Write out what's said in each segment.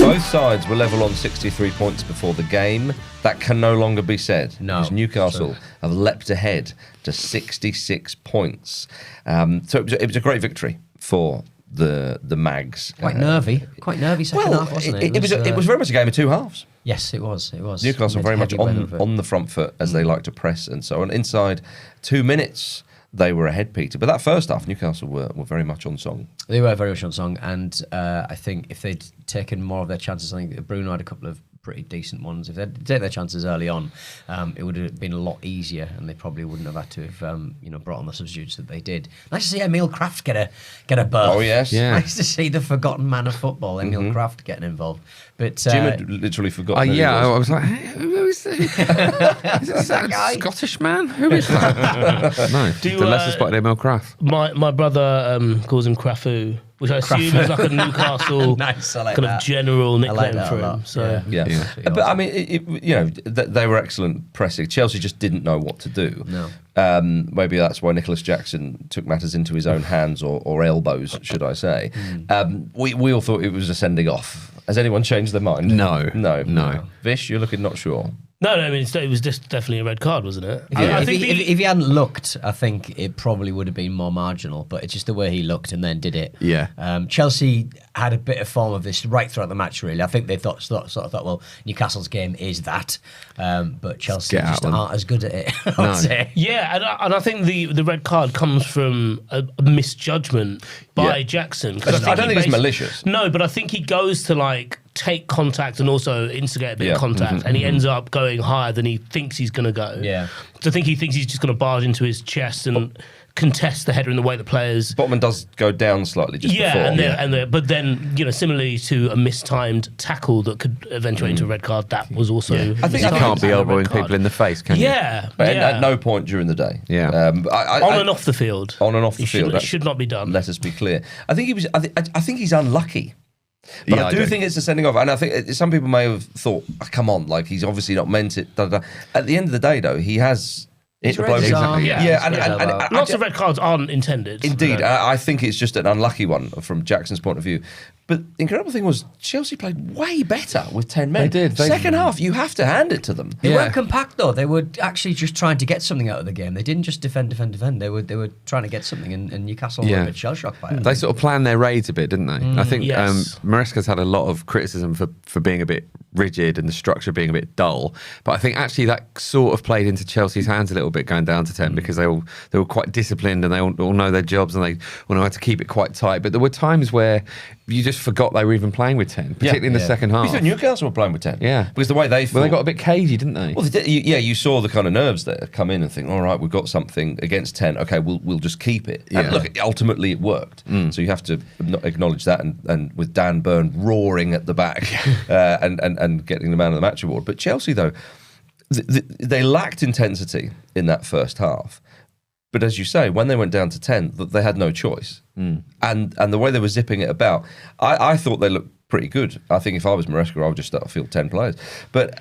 Both sides were level on 63 points before the game. That can no longer be said. No. Because Newcastle have leapt ahead to 66 points. So it was a great victory for the Mags. Quite nervy second half, wasn't it? It was very much a game of two halves. Yes, it was. Newcastle very much on the front foot as they like to press and so on. Inside 2 minutes, they were ahead, Peter. But that first half, Newcastle were very much on song. They were very much on song, and I think if they'd taken more of their chances, I think Bruno had a couple of pretty decent ones. If they'd taken their chances early on, it would have been a lot easier, and they probably wouldn't have had to have brought on the substitutes that they did. Nice to see Emil Kraft get a berth. Oh yes, yeah. Nice to see the forgotten man of football, Emil Kraft, getting involved. But Jim had literally forgotten. I was like, who is this? Is that guy? Scottish man? Who is that? No, the lesser spotted Emil Kraft. My brother calls him Crafu, which I assume is like a Newcastle Nice, I like kind that. of general nickname that for a him. lot. So Yeah. But I mean, they were excellent pressing. Chelsea just didn't know what to do. No. Maybe that's why Nicholas Jackson took matters into his own hands or elbows, should I say. We all thought it was a sending off. Has anyone changed their mind? No. Vish, you're looking not sure. No, I mean, it was just definitely a red card, wasn't it? Yeah. If he hadn't looked, I think it probably would have been more marginal. But it's just the way he looked and then did it. Yeah. Chelsea had a bit of form of this right throughout the match. Really, I think they thought, well, Newcastle's game is that, but Chelsea just aren't as good at it. I would say. Yeah, and I think the red card comes from a misjudgment by Jackson. I don't think it's malicious. No, but I think he goes to take contact and also instigate a bit of contact, and he ends up going higher than he thinks he's going to go. Yeah. So I think he thinks he's just going to barge into his chest and contest the header in the way the players. Botman does go down slightly just before. But then similarly to a mistimed tackle that could eventuate into a red card, that was also. I think you can't be elbowing people in the face, can you? Yeah, At no point during the day. Yeah. On and off the field. On and off the field. It should not be done. Let us be clear. I think he's unlucky. But I do think it's a sending off, and I think some people may have thought, come on, he's obviously not meant it. At the end of the day, though, he has hit the bloke. And lots of red cards aren't intended. Indeed, I think it's just an unlucky one from Jackson's point of view. But the incredible thing was Chelsea played way better with 10 men. They did. Second half, you have to hand it to them. They weren't compact though. They were actually just trying to get something out of the game. They didn't just defend. They were trying to get something, and Newcastle were a bit shell-shocked by it. They sort of planned their raids a bit, didn't they? I think yes. Maresca's had a lot of criticism for being a bit rigid and the structure being a bit dull. But I think actually that sort of played into Chelsea's hands a little bit going down to 10 because they were quite disciplined and they all know their jobs and they all know how to keep it quite tight. But there were times where you just forgot they were even playing with 10, particularly in the second half. You thought Newcastle were playing with 10. Yeah. Because the way they fought... Well, they got a bit cagey, didn't they? Well, you saw the kind of nerves there come in and think, all right, we've got something against 10. Okay, we'll just keep it. And look, ultimately it worked. So you have to acknowledge that, and with Dan Burn roaring at the back and getting the man of the match award. But Chelsea, though, they lacked intensity in that first half. But as you say, when they went down to 10, they had no choice. And the way they were zipping it about, I thought they looked pretty good. I think if I was Maresca, I would just start to field 10 players. But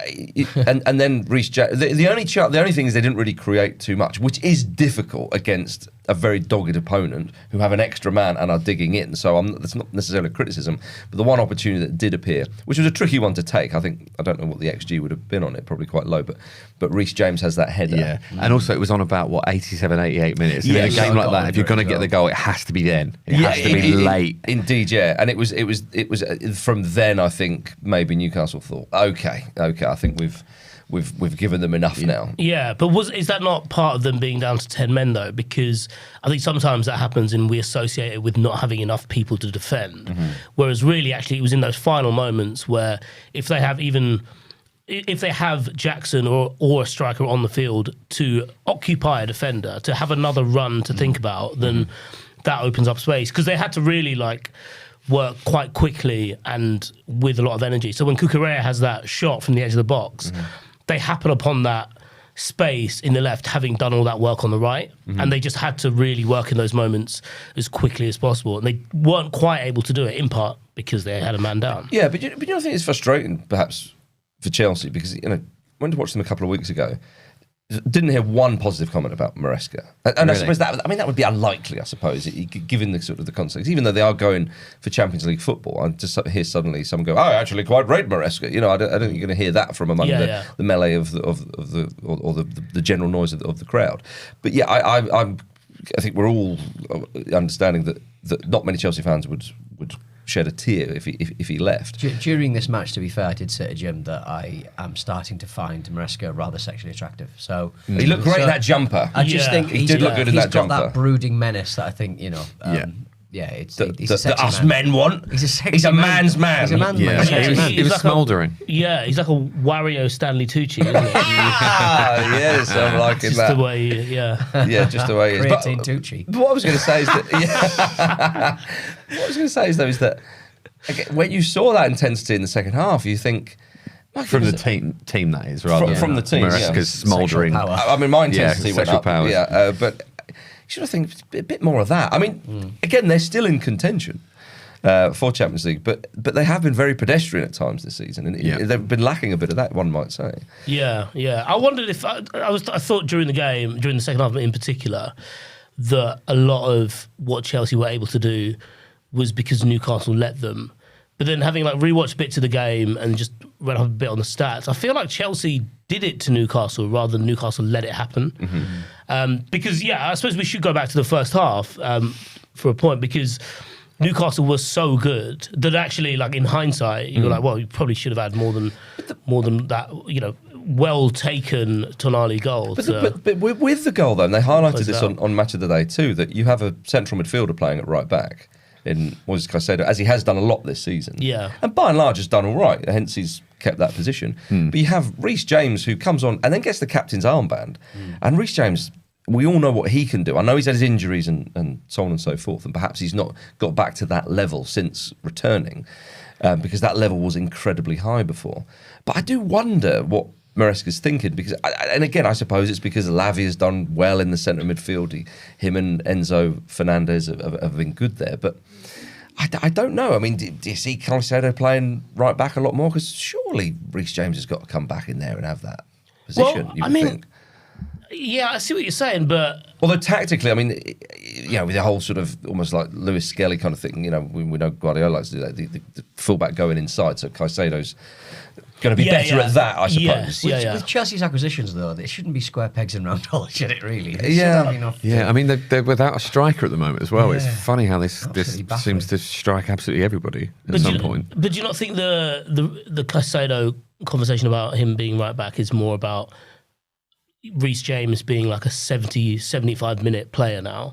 and then Reece James, the only thing is they didn't really create too much, which is difficult against a very dogged opponent who have an extra man and are digging in. So that's not necessarily a criticism. But the one opportunity that did appear, which was a tricky one to take, I don't know what the XG would have been on it, probably quite low. But Reece James has that header. Yeah, and also it was on about 87, 88 minutes. And in a game like that, if you're going to get the goal, it has to be then. It has to be late. Indeed, yeah. And it was from then. I think maybe Newcastle thought, okay, I think we've given them enough now. Yeah, but is that not part of them being down to 10 men though? Because I think sometimes that happens and we associate it with not having enough people to defend. Whereas really, actually, it was in those final moments where if they have Jackson or a striker on the field to occupy a defender, to have another run to think about, then that opens up space. Because they had to really work quite quickly and with a lot of energy. So when Cucurella has that shot from the edge of the box, they happen upon that space in the left, having done all that work on the right, and they just had to really work in those moments as quickly as possible. And they weren't quite able to do it, in part because they had a man down. Yeah, but you know, I think it's frustrating, perhaps, for Chelsea, because I went to watch them a couple of weeks ago. didn't hear one positive comment about Maresca, and Really? I suppose that would be unlikely. I suppose, given the sort of the context, even though they are going for Champions League football, I just hear suddenly someone go, "Oh, I actually quite rate Maresca." You know, I don't think you're going to hear that from among the melee of the general noise of the crowd. But yeah, I think we're all understanding that not many Chelsea fans would shed a tear if he left. During this match, to be fair, I did say to Jim that I am starting to find Maresca rather sexually attractive. So he looked great in that jumper. I just think he did look good in that jumper. He's got that brooding menace that I think, he's a sexy us man. Men want. He's a sexy He's a man's man. He's a man's man. He was like smouldering. He's like a Wario Stanley Tucci, isn't he? Yes, I'm liking Just that. the way, Just the way he is. Creatine Tucci. But what I was going to say is that is that again, when you saw that intensity in the second half, you think From the team that is, rather from the team. Maresca's smouldering. I mean, my intensity went sexual up. powers. Yeah, but you should have think a bit more of that. I mean, again, they're still in contention for Champions League, but they have been very pedestrian at times this season, and they've been lacking a bit of that, one might say. Yeah. I wondered if I thought during the second half in particular, that a lot of what Chelsea were able to do was because Newcastle let them. But then having rewatched bits of the game and just read up a bit on the stats, I feel like Chelsea did it to Newcastle rather than Newcastle let it happen. Because I suppose we should go back to the first half for a point, because Newcastle was so good that actually, in hindsight, you're like, well, you probably should have had more than that, well taken Tonali goal. But with the goal, though, and they highlighted this on Match of the Day too, that you have a central midfielder playing at right back in Caicedo, as he has done a lot this season. Yeah. And by and large has done all right, hence he's kept that position. But you have Reece James, who comes on and then gets the captain's armband. And Reece James, we all know what he can do. I know he's had his injuries and so on and so forth, and perhaps he's not got back to that level since returning, because that level was incredibly high before. But I do wonder what Maresca's thinking, because, and again, I suppose it's because Lavia has done well in the centre midfield. Him and Enzo Fernandez have been good there, but I don't know. I mean, do you see Caicedo playing right back a lot more? Because surely Reece James has got to come back in there and have that position. Well, you would think. Yeah, I see what you're saying, but Although tactically, I mean, with the whole sort of almost like Lewis Skelly kind of thing, we know Guardiola likes to do that, the fullback going inside, so Caicedo's going to be better at that, I suppose. Yes, with Chelsea's acquisitions, though, it shouldn't be square pegs and round holes, should it, really? I mean, they're without a striker at the moment as well. It's funny how this baffling. seems to strike absolutely everybody at some point. But do you not think the Caicedo conversation about him being right back is more about Reece James being like a 70, 75 minute player now?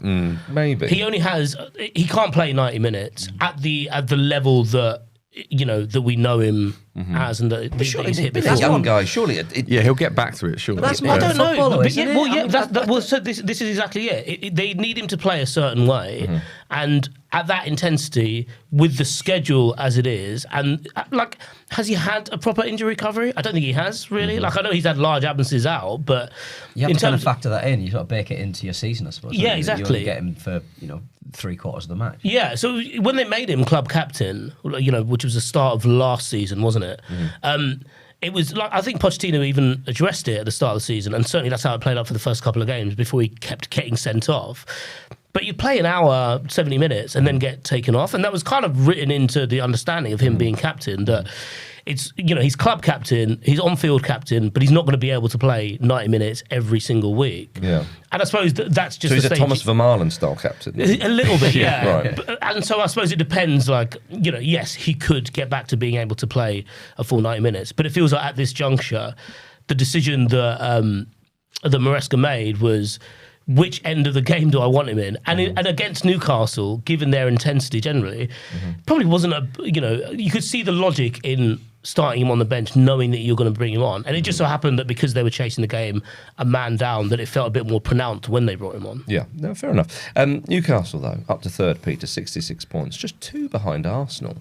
Maybe. He can't play 90 minutes at the level that that we know him as, and that he's hit before. That young guy, surely. He'll get back to it, surely. But that's I don't know. footballer, isn't it? So this is exactly it. They need him to play a certain way, and at that intensity, with the schedule as it is, and has he had a proper injury recovery? I don't think he has really. I know he's had large absences out, but you have to kind of factor that in. You sort of bake it into your season, I suppose. Yeah, You exactly. only get him for 3/4 of the match. Yeah, so when they made him club captain, which was the start of last season, wasn't it? It was I think Pochettino even addressed it at the start of the season, and certainly that's how it played out for the first couple of games before he kept getting sent off. But you play an hour, 70 minutes, and then get taken off, and that was kind of written into the understanding of him being captain, that it's he's club captain, he's on-field captain, but he's not going to be able to play 90 minutes every single week. Yeah. And I suppose that's just So he's a Thomas Vermaelen style captain. A little bit, yeah. Right. And so I suppose it depends, yes, he could get back to being able to play a full 90 minutes, but it feels like at this juncture, the decision that Maresca made was, which end of the game do I want him in? And and against Newcastle, given their intensity generally, probably wasn't you could see the logic in starting him on the bench, knowing that you're going to bring him on. And it just so happened that because they were chasing the game a man down, that it felt a bit more pronounced when they brought him on. Yeah, no, fair enough. Newcastle, though, up to third, Peter, 66 points, just 2 behind Arsenal.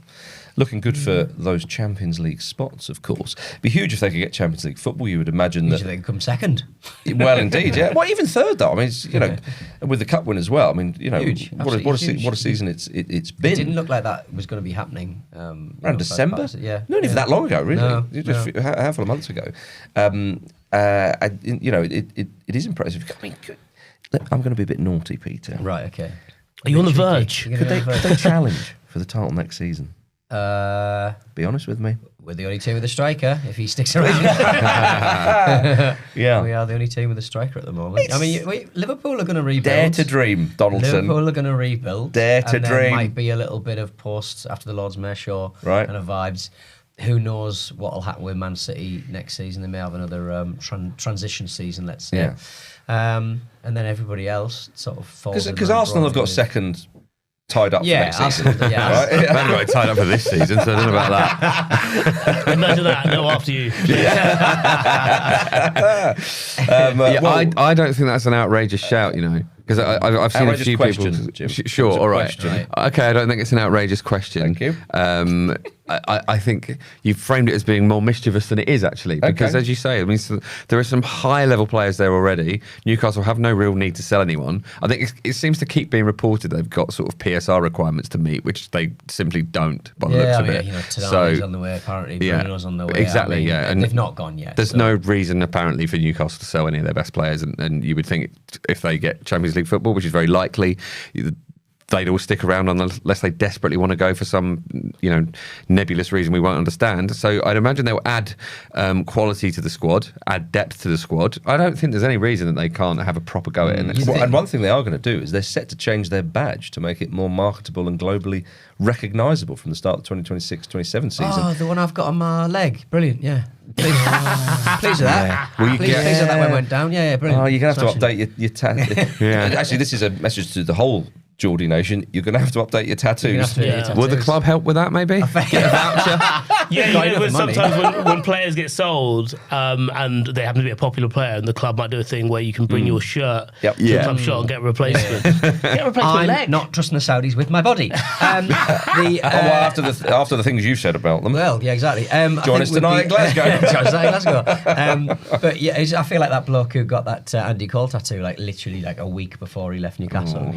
Looking good for those Champions League spots, of course. Be huge if they could get Champions League football. You would imagine that Usually they come second. Well, indeed, yeah. Well, even third though. I mean, it's, with the cup win as well. I mean, Huge. what a season it's been. It didn't look like that was going to be happening around December. Yeah, Not even that long ago, really. No, Just a handful of months ago. It is impressive. I mean, I'm going to be a bit naughty, Peter. Right, okay. Are you on the verge? Could they challenge for the title next season? Be honest with me. We're the only team with a striker, if he sticks around. Yeah. We are the only team with a striker at the moment. I mean, Liverpool are going to rebuild. Dare to dream, Donaldson. Liverpool are going to rebuild. Dare to and dream. There might be a little bit of post after the Lord's Mayor show Right. kind of vibes. Who knows what will happen with Man City next season? They may have another transition season, let's say. Yeah. And then everybody else sort of falls. Because Arsenal have got second tied up for next season. Arsenal, yeah. They've got it tied up for this season, so I don't know about that. Imagine that. No, after you. I don't think that's an outrageous shout, because I've seen a few question, people. Jim. Sure, all right. Question. Okay, I don't think it's an outrageous question. Thank you. I think you've framed it as being more mischievous than it is actually, because Okay. as you say, I mean, there are some high-level players there already. Newcastle have no real need to sell anyone. I think it seems to keep being reported they've got sort of PSR requirements to meet, which they simply don't by the looks of it. Tonali's on the way apparently. Bruno's on the way. Exactly, I mean, yeah. And they've not gone yet. There's no reason apparently for Newcastle to sell any of their best players, and you would think if they get Champions League football, which is very likely, they'd all stick around unless they desperately want to go for some, nebulous reason we won't understand. So I'd imagine they'll add quality to the squad, add depth to the squad. I don't think there's any reason that they can't have a proper go at it next season. And one thing they are going to do is they're set to change their badge to make it more marketable and globally recognisable from the start of the 2026-27 season. Oh, the one I've got on my leg. Brilliant, yeah. Pleased with that. Will you Pleased with that one went down. Yeah, brilliant. Oh, you're going to have to Smashing. update your tattoo. Actually, this is a message to the whole Geordie Nation. You're going to have to update your tattoos. Will the club help with that maybe? Get a voucher? But sometimes when players get sold and they happen to be a popular player, and the club might do a thing where you can bring your shirt to the club shop and get a replacement. Get a replacement I'm leg. not trusting the Saudis with my body. After the things you've said about them. Well, yeah, exactly. Join us tonight in Glasgow. Join us tonight in Glasgow. But yeah, I feel like that bloke who got that Andy Cole tattoo, like literally like a week before he left Newcastle.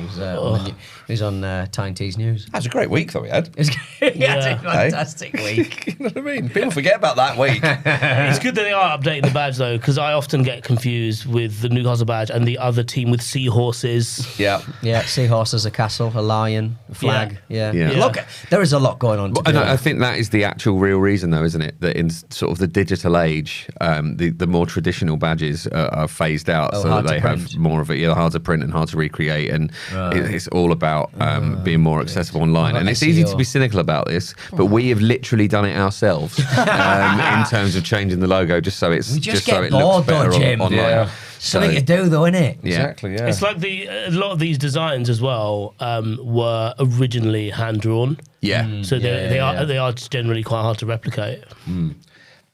He was on Tyne T's News. That was a great week, though, he had. He had a fantastic week. You know what I mean? People forget about that week. It's good that they are updating the badge though, because I often get confused with the Newcastle badge and the other team with seahorses. Yeah. Yeah, seahorses, a castle, a lion, a flag. Yeah. Yeah. Look, there is a lot going on. And I think that is the actual real reason, though, isn't it? That in sort of the digital age, the more traditional badges are phased out, so that they have more of it. Yeah, hard to print and hard to recreate, and it's all about being more accessible online. And it's easy to be cynical about this, but we have literally done it ourselves in terms of changing the logo, just so it's we just get so it bored, looks better though, Jim. online. Yeah. Something to do, though, innit? Yeah. Exactly, yeah. It's like a lot of these designs as well were originally hand drawn. Yeah. So they are generally quite hard to replicate.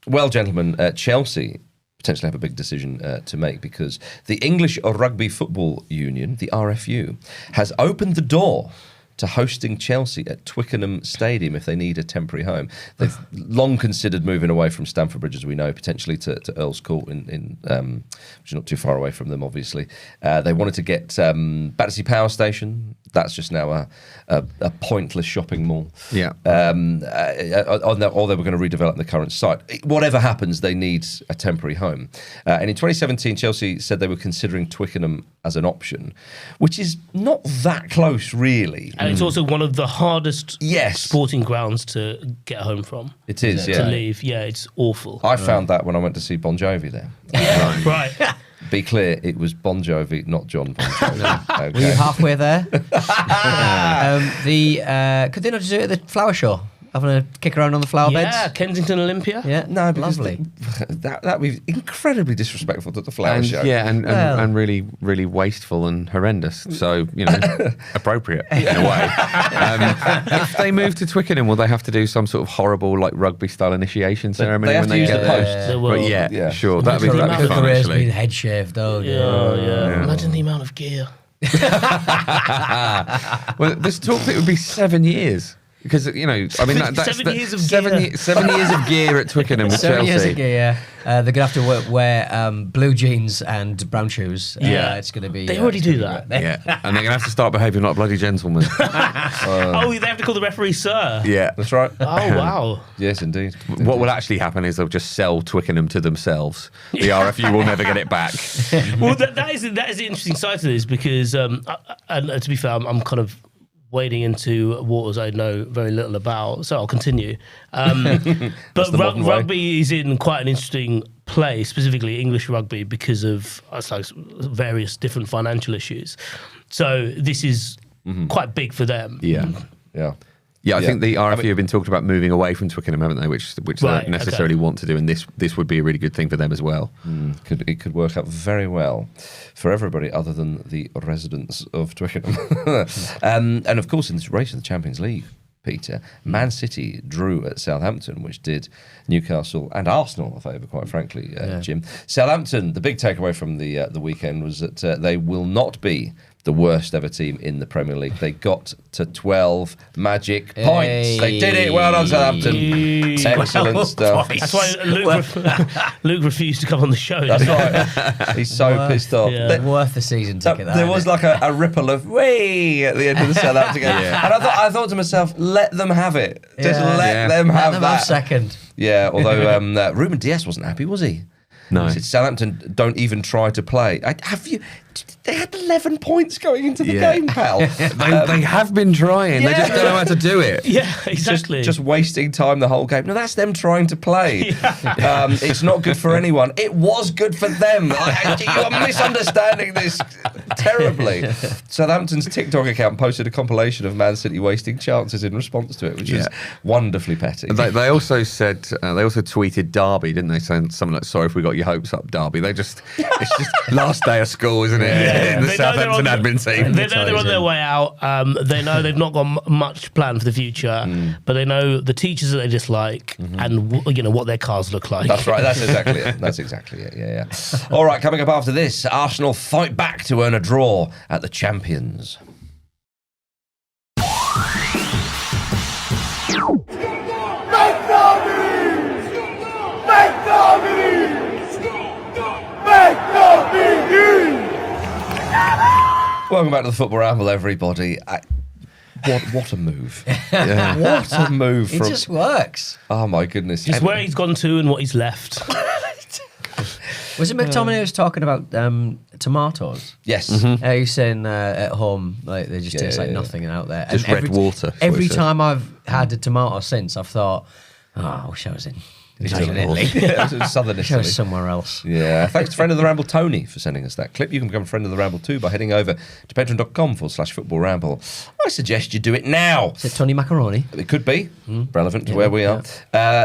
Well, gentlemen, Chelsea potentially have a big decision to make, because the English Rugby Football Union, the RFU, has opened the door to hosting Chelsea at Twickenham Stadium if they need a temporary home. They've long considered moving away from Stamford Bridge, as we know, potentially to Earl's Court, in which is not too far away from them, obviously. They wanted to get Battersea Power Station. That's just now a pointless shopping mall. Yeah. Or they were going to redevelop the current site. Whatever happens, they need a temporary home. And in 2017, Chelsea said they were considering Twickenham as an option, which is not that close, really. And it's also one of the hardest Yes. sporting grounds to get home from. It is, To yeah. leave. Yeah, it's awful. I found that when I went to see Bon Jovi there. Right. Be clear, it was Bon Jovi, not John Bon Jovi. Okay. Were you halfway there? Could they not just do it at the flower show? Having a kick around on the flower beds? Yeah, Kensington Olympia. Yeah, No, because lovely. that would be incredibly disrespectful to the flower And, show. yeah, and, Well. and really, really wasteful and horrendous. So, appropriate in a way. If they move to Twickenham, will they have to do some sort of horrible, like, rugby-style initiation ceremony they have when to they use get the there? post. They will. But yeah, sure. That'd be Imagine fun, the amount of actually. Being head shaved, though. Yeah. Imagine the amount of gear. Well, there's talk that it would be 7 years. Because, I mean, that's 7 years of gear. 7 years of gear at Twickenham with 7 years Chelsea. of gear. They're going to have to wear blue jeans and brown shoes. Yeah. It's going to be... They already do that. Yeah, and they're going to have to start behaving like bloody gentlemen. Oh, they have to call the referee sir. Yeah. That's right. Oh, wow. Yes, indeed. What will actually happen is they'll just sell Twickenham to themselves. The RFU will never get it back. Well, that is the interesting side to this because, and to be fair, I'm kind of wading into waters I know very little about, so I'll continue. But rugby is in quite an interesting place, specifically English rugby, because of various different financial issues. So this is quite big for them. Yeah. Yeah. I think the RFU have been talking about moving away from Twickenham, haven't they? Which they don't necessarily want to do, and this would be a really good thing for them as well. It could work out very well for everybody other than the residents of Twickenham. And of course, in this race of the Champions League, Peter, Man City drew at Southampton, which did Newcastle and Arsenal a favour, quite frankly, Jim. Southampton, the big takeaway from the weekend was that they will not be the worst ever team in the Premier League. They got to 12 magic points. They did it. Well done, Southampton. Excellent stuff. That's why Luke refused to come on the show. That's right. He's so pissed off. Yeah. Worth the season ticket. There was like a ripple of "way" at the end of the Southampton game, and I thought to myself, let them have it. Just let them have that. Have second. Yeah, although Ruben Dias wasn't happy, was he? No. He said Southampton don't even try to play. They had 11 points going into the game, pal. They have been trying. They just don't know how to do it. Yeah, exactly. Just wasting time the whole game. No, that's them trying to play. It's not good for anyone. It was good for them. You're misunderstanding this terribly. Southampton's TikTok account posted a compilation of Man City wasting chances in response to it, which is wonderfully petty. They also said, they also tweeted Derby, didn't they? Saying something like, sorry if we got your hopes up, Derby. It's just last day of school, isn't it? In the Southampton admin team. They know they're on their way out. They know they've not got much planned for the future, but they know the teachers that they dislike and what their cars look like. That's right. That's exactly it. Yeah. All right. Coming up after this, Arsenal fight back to earn a draw at the Champions. Welcome back to the Football Ramble, everybody. What a move! What a move! It just works. Oh my goodness! Just where he's gone to and what he's left. Was it McTominay who was talking about tomatoes? Yes. He was saying at home, like they just taste like nothing out there. Just red water. Every time I've had a tomato since, I've thought, I wish I was in Italy. Southern Italy. I was somewhere else. Yeah. Thanks to friend of the Ramble, Tony, for sending us that clip. You can become a friend of the Ramble too by heading over to patreon.com/Football Ramble. I suggest you do it now. Is it Tony Macaroni? It could be relevant to where we are.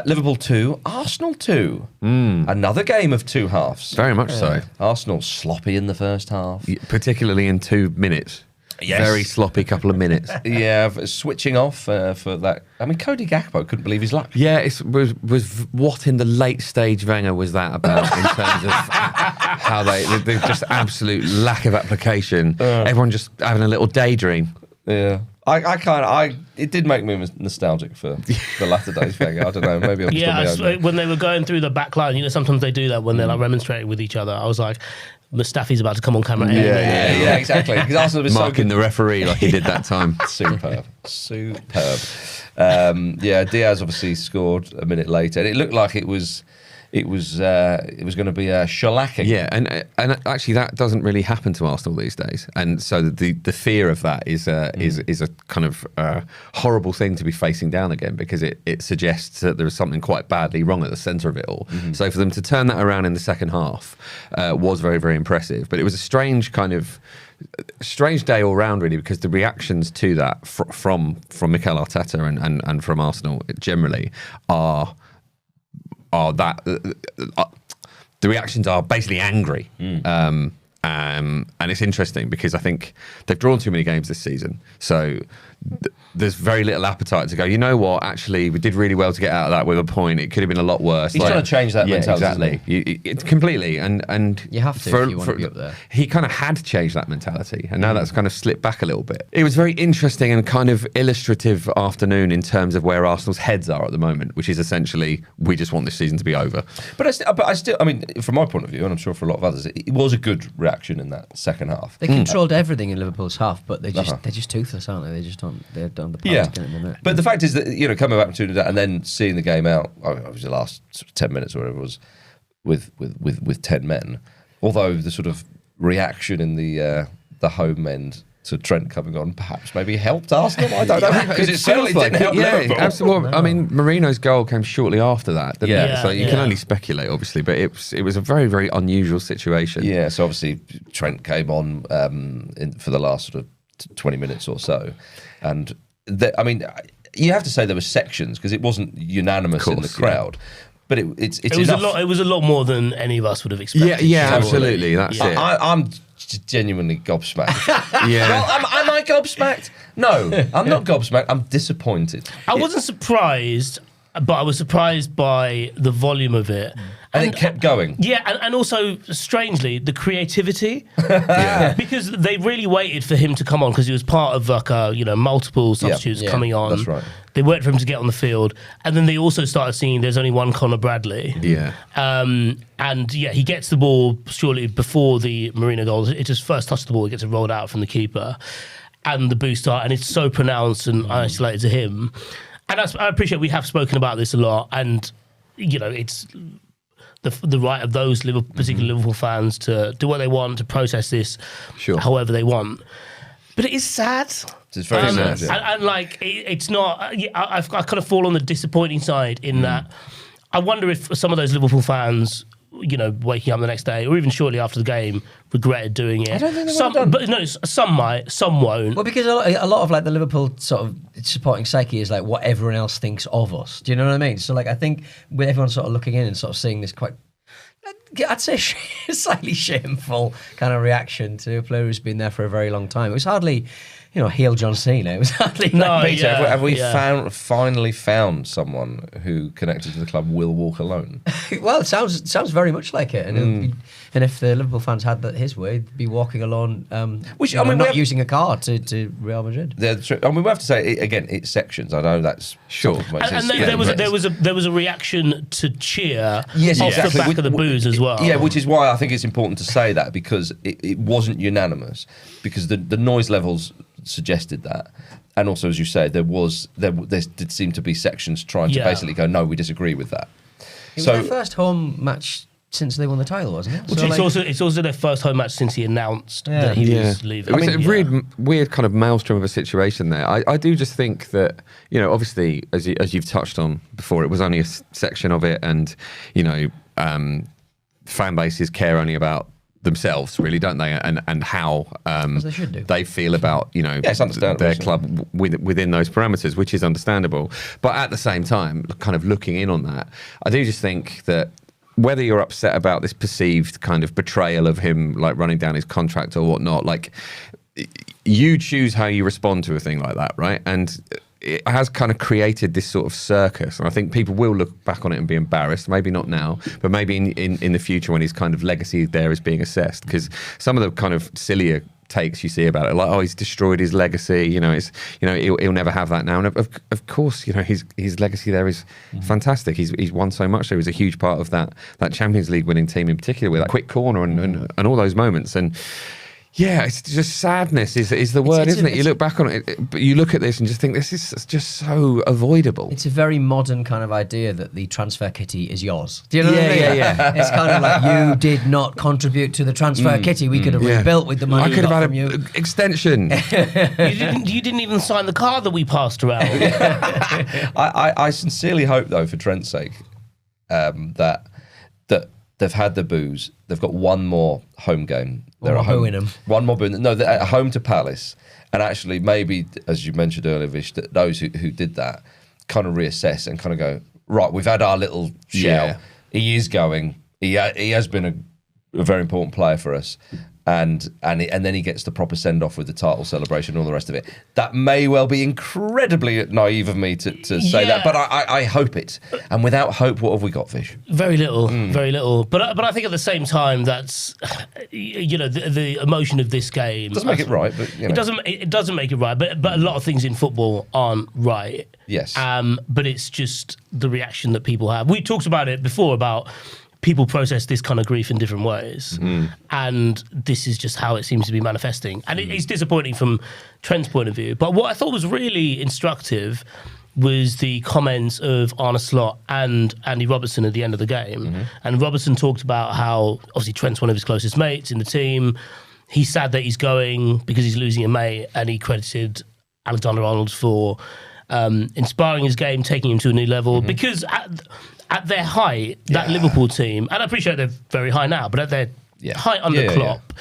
Liverpool 2, Arsenal 2. Another game of two halves. Very much so. Arsenal sloppy in the first half. Particularly in 2 minutes. Yes. Very sloppy couple of minutes. Yeah, switching off for that. I mean, Cody Gakpo couldn't believe his luck. Yeah, it was what in the late stage Wenger was that about in terms of how they just absolute lack of application. Everyone just having a little daydream. Yeah. It did make me nostalgic for the latter days Wenger. I don't know, maybe I'm just on my own. When they were going through the back line, sometimes they do that when they're like remonstrating with each other. I was like, Mustafi's about to come on camera. Yeah, exactly. Because Arsenal was marking the referee like he did that time. Superb. Diaz obviously scored a minute later, and it looked like it was going to be a shellacking. Yeah, and actually that doesn't really happen to Arsenal these days, and so the fear of that is a kind of horrible thing to be facing down again, because it suggests that there is something quite badly wrong at the centre of it all. So for them to turn that around in the second half was very, very impressive. But it was a strange day all round, really, because the reactions to that from Mikel Arteta and from Arsenal generally are that the reactions are basically angry. And it's interesting because I think they've drawn too many games this season. So there's very little appetite to go, you know what, actually, we did really well to get out of that with a point. It could have been a lot worse. He's trying to change that mentality. Exactly. It's completely. And you have to if you want to be up there. He kind of had changed that mentality, and now that's kind of slipped back a little bit. It was very interesting and kind of illustrative afternoon in terms of where Arsenal's heads are at the moment, which is essentially, we just want this season to be over. But I still, I mean, from my point of view, and I'm sure for a lot of others, it was a good reaction in that second half. They controlled everything in Liverpool's half, but they're just toothless, aren't they? They just don't. They're done the power to get in the net. But the fact is that, you know, coming back to that and then seeing the game out, obviously the last sort of 10 minutes or whatever it was, with 10 men, although the sort of reaction in the home end to Trent coming on perhaps maybe helped Arsenal. I don't know, because it certainly didn't help Liverpool. Absolutely. I mean, Marino's goal came shortly after that, didn't it? So you can only speculate, obviously, but it was a very, very unusual situation. Yeah, so obviously Trent came on for the last sort of 20 minutes or so, and I mean, you have to say there were sections because it wasn't unanimous in the crowd. But it was enough. It was a lot more than any of us would have expected. Yeah, absolutely. That's it. I'm genuinely gobsmacked. Yeah. Well, am I gobsmacked? No, I'm not gobsmacked. I'm disappointed. I wasn't surprised, but I was surprised by the volume of it. And it kept going. Yeah, and also, strangely, the creativity. Because they really waited for him to come on because he was part of like multiple substitutes coming on. That's right. They waited for him to get on the field. And then they also started seeing there's only one Conor Bradley. Yeah. And he gets the ball shortly before the Marino goal. It just first touched the ball, it gets it rolled out from the keeper. And the boost start, and it's so pronounced and isolated to him. And I appreciate we have spoken about this a lot. And, you know, it's the right of those particular Liverpool fans to do what they want, to process this however they want. But it is sad. It's very sad. And like, it's not... I kind of fall on the disappointing side in that I wonder if some of those Liverpool fans, you know, waking up the next day or even shortly after the game, regretted doing it. I don't think they would have done. But no, some might, some won't. Well, because a lot of like the Liverpool sort of supporting psyche is like what everyone else thinks of us. Do you know what I mean? So like, I think with everyone sort of looking in and sort of seeing this quite, I'd say slightly shameful kind of reaction to a player who's been there for a very long time. It was hardly, you know, heel John Cena. It was hardly. No, Peter, have we finally found someone who connected to the club will walk alone? Well, it sounds very much like it. And if the Liverpool fans had that his way, they'd be walking alone, not using a car to Real Madrid. I mean, we have to say again, it's sections. I know that's sure. And there was a reaction to cheer off exactly. the back of the boos as well. Yeah, which is why I think it's important to say that, because it wasn't unanimous, because the noise levels suggested that, and also, as you say, there did seem to be sections trying to basically go, no, we disagree with that. It was their first home match since they won the title, wasn't it? It's also their first home match since he announced that he was leaving. I mean, weird kind of maelstrom of a situation there. I do just think that, you know, obviously, as you've touched on before, it was only a section of it, and, you know, fan bases care only about themselves, really, don't they? And how they should do. They feel about, you know, their club within those parameters, which is understandable. But at the same time, kind of looking in on that, I do just think that whether you're upset about this perceived kind of betrayal of him, like running down his contract or whatnot, like, you choose how you respond to a thing like that, right? And it has kind of created this sort of circus, and I think people will look back on it and be embarrassed. Maybe not now, but maybe in the future when his kind of legacy there is being assessed. Because some of the kind of sillier takes you see about it, like, oh, he's destroyed his legacy. You know, it's, you know, he'll never have that now. And of course, you know, his legacy there is fantastic. He's won so much. So he was a huge part of that Champions League winning team, in particular, with that quick corner and all those moments. And yeah, it's just sadness is the word, isn't it? You look back on it, but you look at this and just think this is just so avoidable. It's a very modern kind of idea that the transfer kitty is yours. Do you know what I mean? Yeah. It's kind of like, you did not contribute to the transfer kitty. We could have rebuilt with the money. I could have had an extension. You didn't even sign the card that we passed around. I sincerely hope, though, for Trent's sake, that they've had the boos. They've got one more home game. One more booing them. One more booing. No, they're at home to Palace. And actually, maybe, as you mentioned earlier, Vish, that those who did that kind of reassess and kind of go, right, we've had our little shell. Yeah. He is going. He has been a very important player for us. and then he gets the proper send off with the title celebration and all the rest of it. That may well be incredibly naive of me to say that, but I hope it. And without hope, what have we got, Fish? Very little, very little. But I think at the same time, that's the emotion of this game Doesn't make it right, but it doesn't make it right. But a lot of things in football aren't right. Yes. But it's just the reaction that people have. We talked about it before about people process this kind of grief in different ways, and this is just how it seems to be manifesting. And it's disappointing from Trent's point of view. But what I thought was really instructive was the comments of Arne Slot and Andy Robertson at the end of the game. And Robertson talked about how obviously Trent's one of his closest mates in the team. He's sad that he's going because he's losing a mate, and he credited Alexander-Arnold for inspiring his game, taking him to a new level. Because at their height, that Liverpool team, and I appreciate they're very high now, but at their height under Klopp,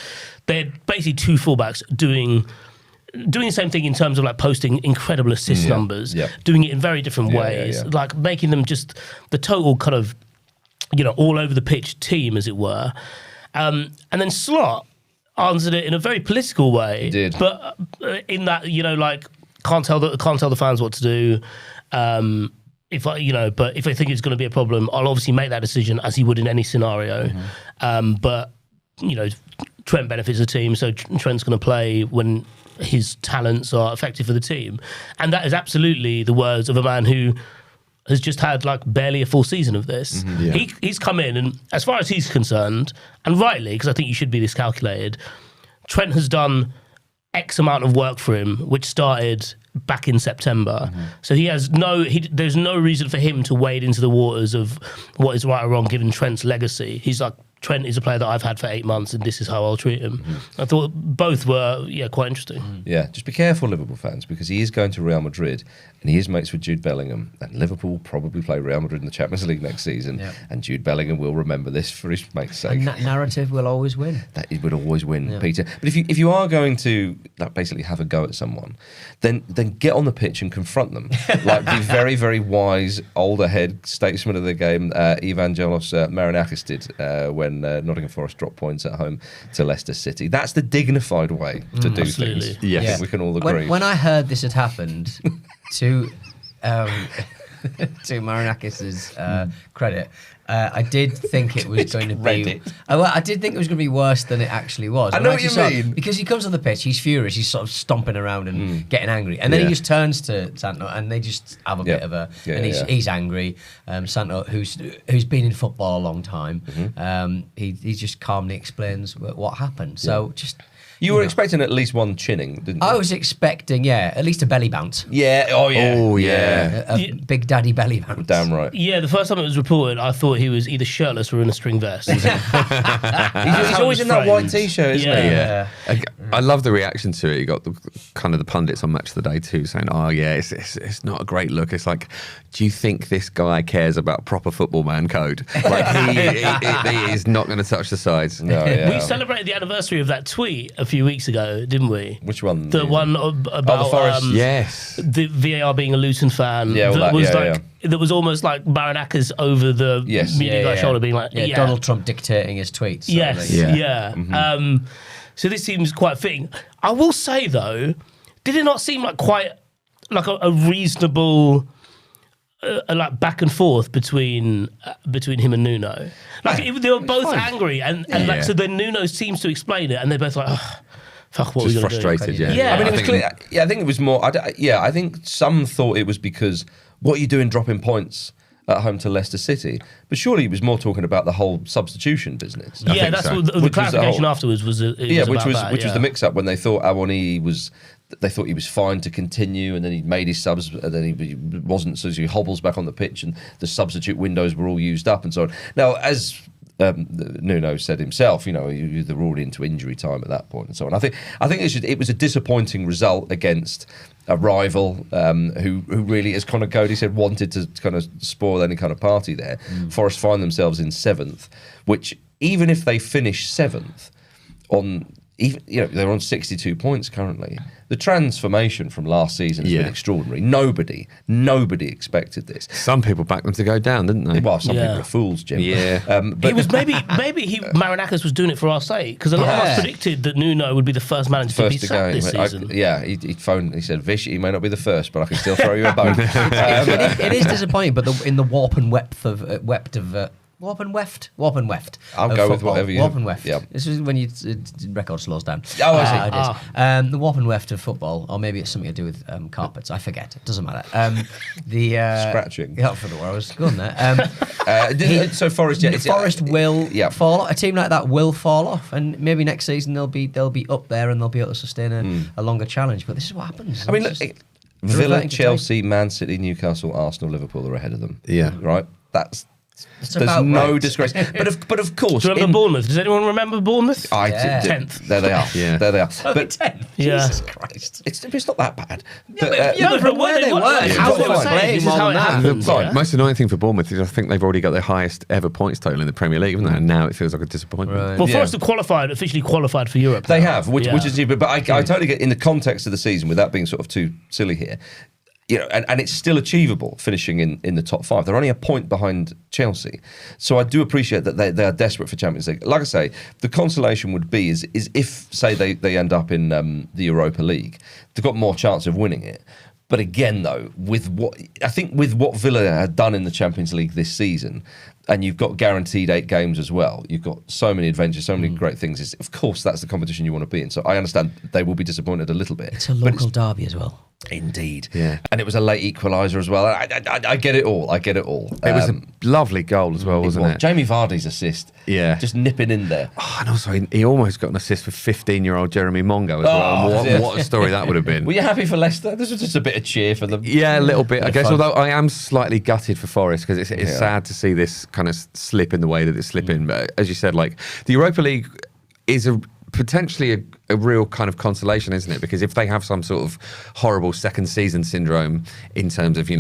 they're basically two fullbacks doing the same thing in terms of like posting incredible assist numbers, doing it in very different ways, like making them just the total kind of, all over the pitch team, as it were. And then Slot answered it in a very political way. He did. But in that, can't tell the fans what to do. But if I think it's going to be a problem, I'll obviously make that decision as he would in any scenario. But Trent benefits the team, so Trent's going to play when his talents are effective for the team, and that is absolutely the words of a man who has just had like barely a full season of this. He's come in, and as far as he's concerned, and rightly, because I think you should be this calculated, Trent has done X amount of work for him, which started back in September. So there's no reason for him to wade into the waters of what is right or wrong given Trent's legacy. He's like, Trent is a player that I've had for 8 months, and this is how I'll treat him. I thought both were quite interesting. Yeah, just be careful, Liverpool fans, because he is going to Real Madrid and he is mates with Jude Bellingham, and Liverpool will probably play Real Madrid in the Champions League next season, and Jude Bellingham will remember this for his mate's sake. And that narrative will always win. That it would always win, Peter. But if you are going to basically have a go at someone, then get on the pitch and confront them. Like the very, very wise older head statesman of the game, Evangelos Marinakis did when Nottingham Forest dropped points at home to Leicester City. That's the dignified way to do absolutely. things. Yes. I think we can all agree. When I heard this had happened, to Marinakis's credit, I did think it was going to be. I did think it was going to be worse than it actually was. I know what you mean. Because he comes on the pitch, he's furious, he's sort of stomping around and getting angry, and then he just turns to Santo, and they just have a bit of a. He's angry. Santo, who's been in football a long time, he just calmly explains what happened. So just. You were expecting at least one chinning, didn't you? I was expecting, at least a belly bounce. Yeah, A big daddy belly bounce. Damn right. Yeah, the first time it was reported, I thought he was either shirtless or in a string vest. He's always in that white t-shirt, isn't he? Yeah. I love the reaction to it. You got the pundits on Match of the Day too saying, it's not a great look. It's like, do you think this guy cares about proper football man code? Like he is not going to touch the sides. No, We celebrated the anniversary of that tweet a few weeks ago, didn't we? Which one? The one about the Forest. Yes. The VAR being a Luton fan. Yeah, that was almost like Marinakis over the media guy's shoulder being like, Donald Trump dictating his tweets. So this seems quite fitting. I will say though, did it not seem like quite like a reasonable like back and forth between him and Nuno? Like they were both angry, and so then Nuno seems to explain it, and they're both like, oh, fuck, what just are we going to do? frustrated. I mean, it was clear. Yeah, I think it was more. I think some thought it was because what are you doing dropping points at home to Leicester City? But surely he was more talking about the whole substitution business. Yeah, that's what the clarification afterwards was. Which was the mix-up when they thought Awoniyi was. They thought he was fine to continue, and then he made his subs, and then he wasn't, so he hobbles back on the pitch, and the substitute windows were all used up, and so on. Now, as Nuno said himself, they were all into injury time at that point, and so on. I think it was a disappointing result against a rival who really, as Conor Cody said, wanted to kind of spoil any kind of party there. Forest find themselves in 7th, which even if they finish 7th on even they're on 62 points currently. The transformation from last season has been extraordinary. Nobody expected this. Some people backed them to go down, didn't they? Well, some people are fools, Jim. Yeah. But It was maybe Marinakis was doing it for our sake, because a lot of us predicted that Nuno would be the first manager to be sacked this season. He phoned. He said, "Vish, he may not be the first, but I can still throw you a bone." It is disappointing, but in the warp and weft of warp and weft. I'll go with whatever you. Warp and weft. Yep. This is when record slows down. Oh, I see. It is. The warp and weft of football, or maybe it's something to do with carpets. I forget. It doesn't matter. Scratching. Yeah, for the war. I was going there. So Forest, Forest will yeah. fall off. A team like that will fall off, and maybe next season they'll be up there and they'll be able to sustain a longer challenge. But this is what happens. I mean, look, Villa, Chelsea, Man City, Newcastle, Arsenal, Liverpool are ahead of them. Yeah. Right. There's about no right. disgrace. But of course, Do you remember Bournemouth? Does anyone remember Bournemouth? Yeah. 10th. There they are. Yeah. There they are. But But Jesus Christ. it's not that bad. But where they were. How That's what I'm saying. This is how it happens. The yeah? most annoying thing for Bournemouth is I think they've already got their highest ever points total in the Premier League, haven't they? And now it feels like a disappointment. Right. Well, Yeah. Forest have officially qualified for Europe. They now. have, which Yeah. is stupid. But I totally get in the context of the season, without being sort of too silly here. And it's still achievable finishing in the top 5. They're only a point behind Chelsea. So I do appreciate that they are desperate for Champions League. Like I say, the consolation would be is if, say, they end up in the Europa League, they've got more chance of winning it. But again, though, with what Villa had done in the Champions League this season, and you've got guaranteed 8 games as well, you've got so many adventures, so many great things. Of course, that's the competition you want to be in. So I understand they will be disappointed a little bit. It's a local derby as well. Indeed. Yeah. And it was a late equaliser as well. I get it all. It was a lovely goal as well, wasn't it? Jamie Vardy's assist. Yeah. Just nipping in there. Oh, and also, he almost got an assist for 15-year-old Jeremy Mongo as well. And what a story that would have been. Were you happy for Leicester? This was just a bit of cheer for them. Yeah, a little bit, I guess. fun. Although I am slightly gutted for Forest because it's sad to see this kind of slip in the way that it's slipping. But as you said, like the Europa League is potentially a real kind of consolation, isn't it? Because if they have some sort of horrible second season syndrome in terms of,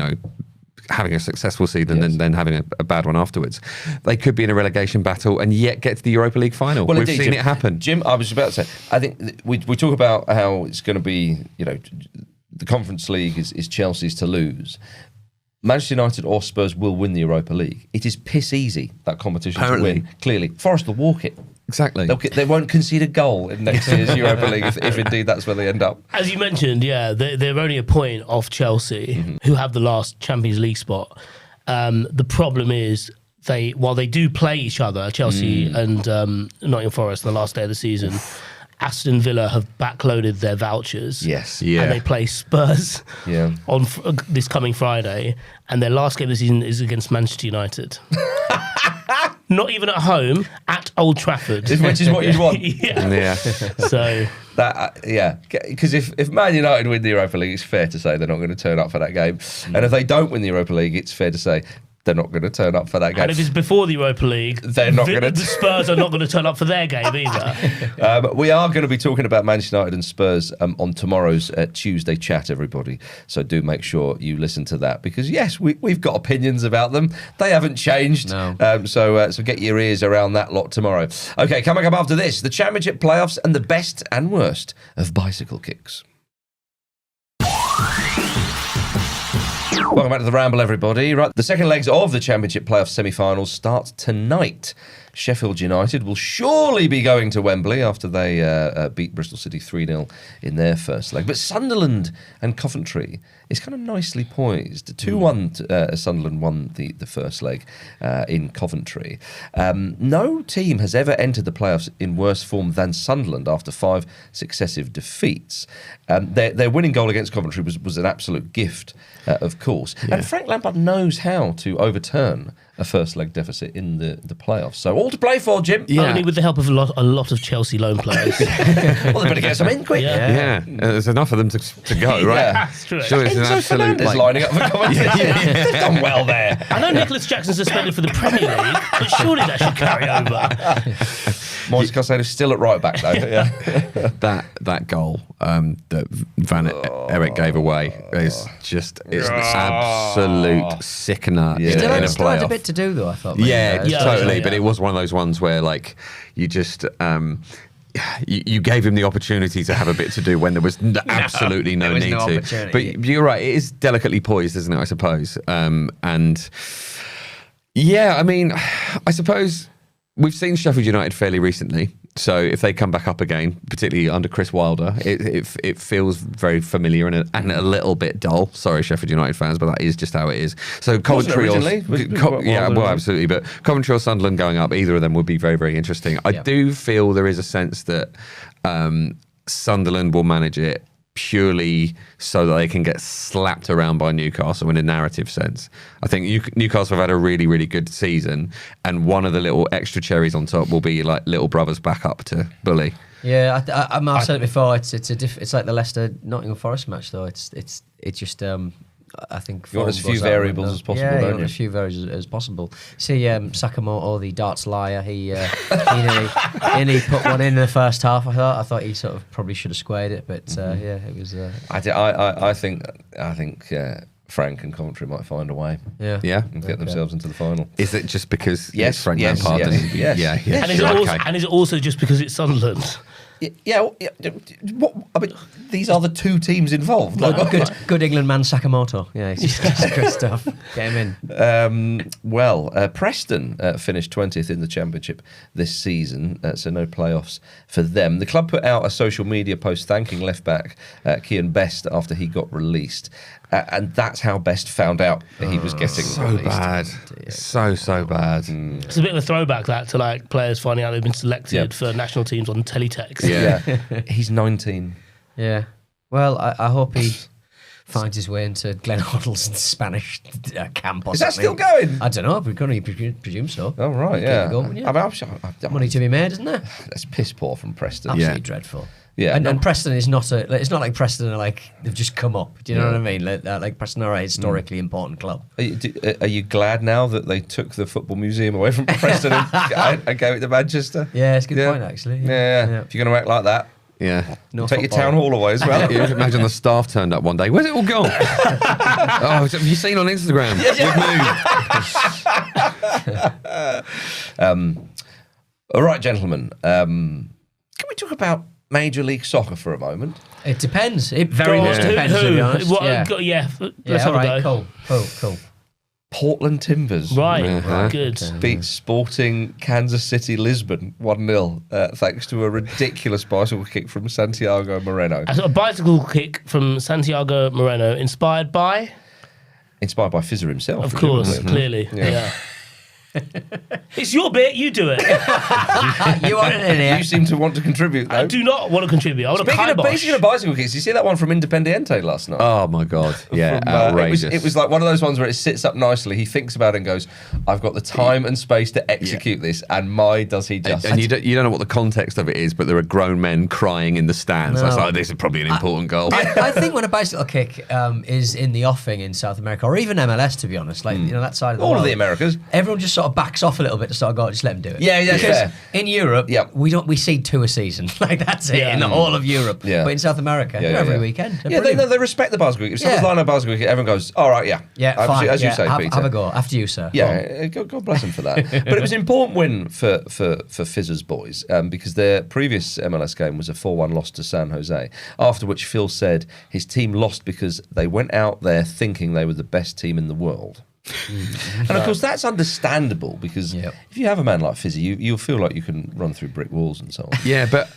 having a successful season and then having a bad one afterwards, they could be in a relegation battle and yet get to the Europa League final. Well, We've indeed, seen Jim, it happen. Jim, I was about to say, I think we talk about how it's going to be, the Conference League is Chelsea's to lose. Manchester United or Spurs will win the Europa League. It is piss easy, that competition Apparently. to win. Clearly. Forest will walk it. Exactly. They won't concede a goal in next year's Europa League if indeed that's where they end up. As you mentioned, they're only a point off Chelsea, who have the last Champions League spot. The problem is while they do play each other, Chelsea and Nottingham Forest on the last day of the season, Aston Villa have backloaded their vouchers. Yes. Yeah. And they play Spurs on this coming Friday, and their last game of the season is against Manchester United. Not even at home, at Old Trafford. Which is what you'd want. Yeah. So because if Man United win the Europa League, it's fair to say they're not going to turn up for that game. And if they don't win the Europa League, it's fair to say they're not going to turn up for that game. and if it's before the Europa League, They're not gonna the Spurs are not going to turn up for their game either. We are going to be talking about Manchester United and Spurs on tomorrow's Tuesday chat, everybody. So do make sure you listen to that because, yes, we've got opinions about them. They haven't changed. No. So get your ears around that lot tomorrow. Okay, coming up after this, the Championship playoffs and the best and worst of bicycle kicks. Welcome back to the Ramble, everybody. Right, the second legs of the Championship playoff semi-finals start tonight. Sheffield United will surely be going to Wembley after they beat Bristol City 3-0 in their first leg. But Sunderland and Coventry is kind of nicely poised. 2-1 Sunderland won the first leg in Coventry. No team has ever entered the playoffs in worse form than Sunderland after 5 successive defeats. Their winning goal against Coventry was an absolute gift, of course. And Frank Lampard knows how to overturn a first leg deficit in the playoffs. So all to play for, Jim. Yeah. Only with the help of a lot of Chelsea loan players. Well, they better get some in quick. Yeah. There's enough of them to go, right? Yeah. That's true. Surely it's an Enzo absolute Fernandez lining up for commentating. They've done well there. I know Nicholas Jackson's suspended for the Premier League, but surely that should carry over. Moise Caicedo's still at right back, though. Yeah. that goal that Van Eric gave away is just it's an absolute sickener in a Still had a playoff. bit to do though, I thought. Yeah, Yeah, totally. yeah. But it was one of those ones where, like, you just you gave him the opportunity to have a bit to do when there was absolutely no need to. But you're right, it is delicately poised, isn't it, I suppose? And yeah, I mean, I suppose we've seen Sheffield United fairly recently. So if they come back up again, particularly under Chris Wilder, it feels very familiar and a little bit dull. Sorry, Sheffield United fans, but that is just how it is. So Coventry, absolutely. But Coventry or Sunderland going up, either of them would be very, very interesting. I do feel there is a sense that Sunderland will manage it purely so that they can get slapped around by Newcastle in a narrative sense. I think Newcastle have had a really, really good season, and one of the little extra cherries on top will be like little brothers back up to bully. Yeah, I've said it before. It's like the Leicester Nottingham Forest match, though. It's just. I think you want as few variables as possible. Yeah, don't you want as few variables as possible. See, Sakamoto, the darts liar, he nearly put one in the first half. I thought he sort of probably should have squared it, but yeah, it was. I think Frank and Coventry might find a way. Yeah, and get themselves into the final. Is it just because yes, Frank Lampard? Yes. Yeah. And is it also just because it's Sunderland? Yeah. What, I mean, these are the two teams involved. Good England man Sakamoto. Yeah, it's just good stuff. Get him in. Preston finished 20th in the Championship this season, so no playoffs for them. The club put out a social media post thanking left-back Kean Best after he got released. And that's how Best found out that he was getting released. Bad. So bad. It's a bit of a throwback that to like players finding out they've been selected for national teams on teletext. Yeah. He's 19. Yeah. Well, I hope he finds his way into Glenn Hoddle's Spanish camp or Is something. that still going? I don't know. We can only presume so. Oh, right, yeah. I'm sure. Money to be made, isn't there? That's piss poor from Preston. Absolutely dreadful. Yeah, and Preston is not it's not like Preston are like they've just come up. Do you know what I mean? Like Preston are a historically important club. Are you glad now that they took the football museum away from Preston and gave it to Manchester? Yeah, it's a good point actually. Yeah. If you're going to act like that, no take your town hall away as well. You imagine the staff turned up one day. Where's it all gone? Oh, have you seen on Instagram? We've moved. All right, gentlemen. Can we talk about Major League Soccer for a moment? It depends. It very much depends, to be honest. Let's have a go. Cool. Portland Timbers. Right, good. Beat Sporting Kansas City Lisbon 1-0 thanks to a ridiculous bicycle kick from Santiago Moreno. A bicycle kick from Santiago Moreno inspired by? Inspired by Fizzer himself. Of course, clearly. Yeah. It's your bit, you do it. You want it in here. You seem to want to contribute, though. I do not want to contribute. I want to kibosh. Speaking of bicycle kicks, you see that one from Independiente last night? Oh, my God. Yeah, outrageous. It was like one of those ones where it sits up nicely. He thinks about it and goes, I've got the time and space to execute this, and my does he just. And you don't know what the context of it is, but there are grown men crying in the stands. No. That's like, this is probably an important goal. I think when a bicycle kick is in the offing in South America, or even MLS, to be honest, like that side of the world, all of the Americas, everyone just sort of backs off a little bit to start going, just let them do it. Yeah, because fair. In Europe, we see 2 a season. Like that's it in the whole of Europe. Yeah. But in South America, every weekend. They respect the bicycle kick. If someone's lying on a bicycle kick, everyone goes, all right, fine. As you say, Peter. Have a go. After you, sir. Yeah, God bless them for that. But it was an important win for Fizzer's boys because their previous MLS game was a 4-1 loss to San Jose, after which Phil said his team lost because they went out there thinking they were the best team in the world. And of course that's understandable because if you have a man like Fizzy, you'll feel like you can run through brick walls and so on. Yeah, but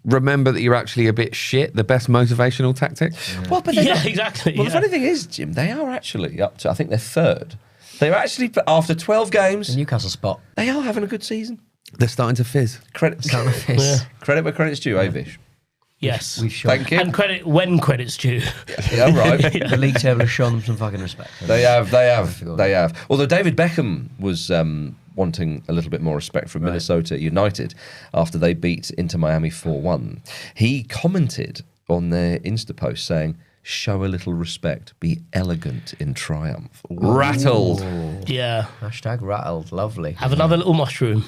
remember that you're actually a bit shit the best motivational tactic? Well, but exactly. Well, the funny thing is, Jim, they are actually up to, I think they're 3rd. They're actually, after 12 games, the Newcastle spot. They are having a good season. They're starting to fizz. Credit where credit's due, Vish. Yes. Thank you. And credit when credit's due. Yeah, right. The league table has shown them some fucking respect. They have. Although David Beckham was wanting a little bit more respect from Minnesota United after they beat Inter Miami 4-1. He commented on their Insta post saying, show a little respect, be elegant in triumph. Rattled. Yeah. Hashtag rattled. Lovely. Have another little mushroom.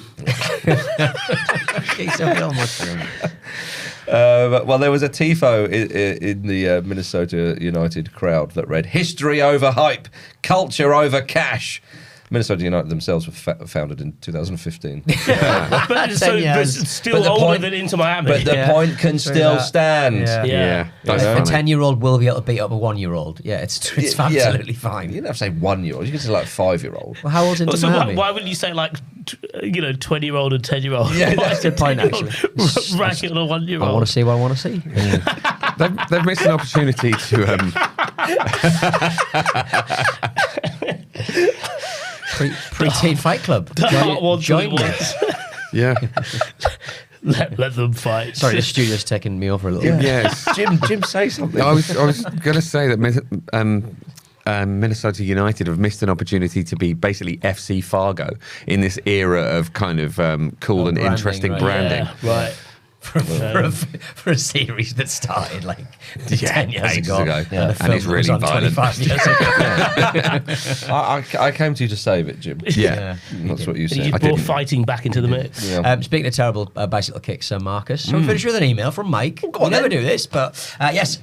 Well, there was a tifo in the Minnesota United crowd that read, history over hype, culture over cash. Minnesota United themselves were founded in 2015. but it's still older than Inter Miami. But the point can still stand. Yeah. That's A funny. 10-year-old will be able to beat up a 1-year-old. Yeah, it's absolutely fine. You don't have to say 1-year-old. You can say like 5-year-old. Well, how old's Inter So Miami? why wouldn't you say like 20-year-old and 10-year-old? Yeah, that's a good point, actually. Ranking on a 1-year-old. I want to see what I want to see. They've missed an opportunity to. Pre-teen fight club. Join me. Yeah. Let them fight. Sorry, the studio's taking me over a little bit. Yes. Jim, say something. I was going to say that Minnesota United have missed an opportunity to be basically FC Fargo in this era of kind of cool and branding, interesting right. branding. Yeah, right. For a series that started like 10 years ages ago. ago. And, the film it's really was on violent. 25 years ago. I came to you to save it, Jim. Yeah. That's what you And said. you I brought didn't. fighting back into the mix. Yeah. Speaking of terrible bicycle kicks, Marcus, so we finish with an email from Mike. We never do this, but yes.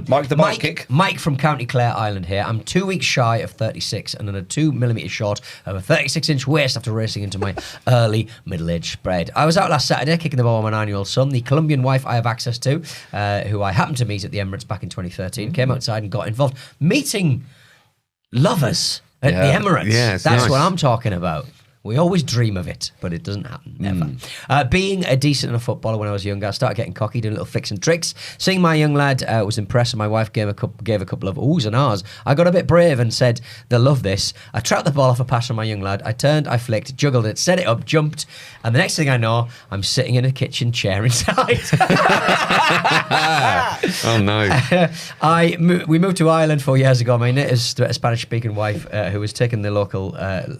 Mike the bike kick. Mike from County Clare, Ireland here. I'm 2 weeks shy of 36 and then a 2mm short of a 36-inch waist after racing into my early middle-aged spread. I was out last Saturday kicking the ball with my 9-year-old son. The Colombian wife I have access to, who I happened to meet at the Emirates back in 2013, came outside and got involved. Meeting lovers at the Emirates. Yeah, it's That's nice. what I'm talking about. We always dream of it, but it doesn't happen, never. Being a decent enough footballer when I was younger, I started getting cocky, doing little flicks and tricks. Seeing my young lad was impressed, and my wife gave a couple of oohs and ahs. I got a bit brave and said, they'll love this. I trapped the ball off a pass from my young lad. I turned, I flicked, juggled it, set it up, jumped, and the next thing I know, I'm sitting in a kitchen chair inside. Oh no. We moved to Ireland 4 years ago. My native Spanish-speaking wife, who was taking the local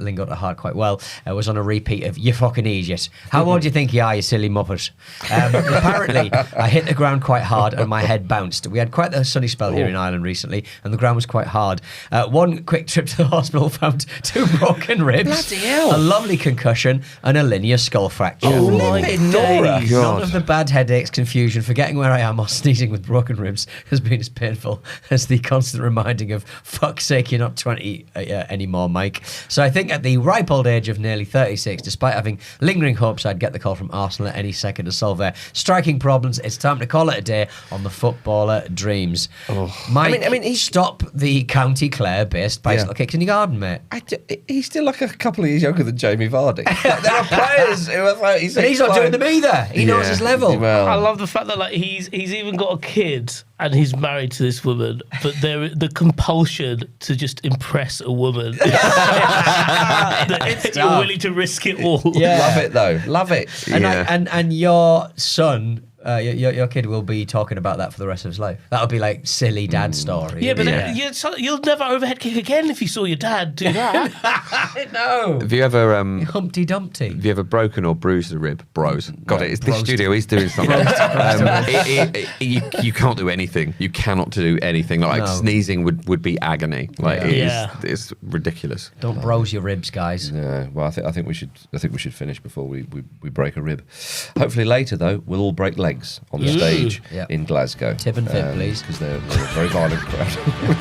lingo to heart quite well, was on a repeat of "You fucking idiot." How old do you think you are, you silly muppet? Apparently, I hit the ground quite hard and my head bounced. We had quite a sunny spell here in Ireland recently, and the ground was quite hard. One quick trip to the hospital found 2 broken ribs, Bloody hell. a lovely concussion, and a linear skull fracture. Oh my Nora. days. None of the bad headaches, confusion, forgetting where I am, or sneezing with broken ribs has been as painful as the constant reminding of, fuck's sake, you're not 20 anymore, Mike. So I think at the ripe old age of nearly 36, despite having lingering hopes I'd get the call from Arsenal at any second to solve their striking problems, it's time to call it a day on the footballer dreams. Mike, I mean, stop the County Clare-based bicycle kicks in your garden, mate. He's still like a couple of years younger than Jamie Vardy. Like, there are players who are 36. And he's not doing them either. He knows his level. Well, I love the fact that like he's even got a kid and he's married to this woman, but the compulsion to just impress a woman. That you're willing to risk it all. Yeah. love it though. Love it. And your son, your kid will be talking about that for the rest of his life. That'll be like silly dad story. Yeah, but you'll never overhead kick again if you saw your dad do that. I know. Have you ever Humpty Dumpty. Have you ever broken or bruised a rib? Bros. Got it. It's this Bros. studio. He's doing something. You can't do anything. You cannot do anything. Like No. sneezing would be agony. Like it's ridiculous. Don't brose your ribs, guys. Yeah, well, I think we should finish before we break a rib. Hopefully later though, we'll all break legs on the stage Yeah. in Glasgow. Tip and fib, please. because they're a very violent crowd.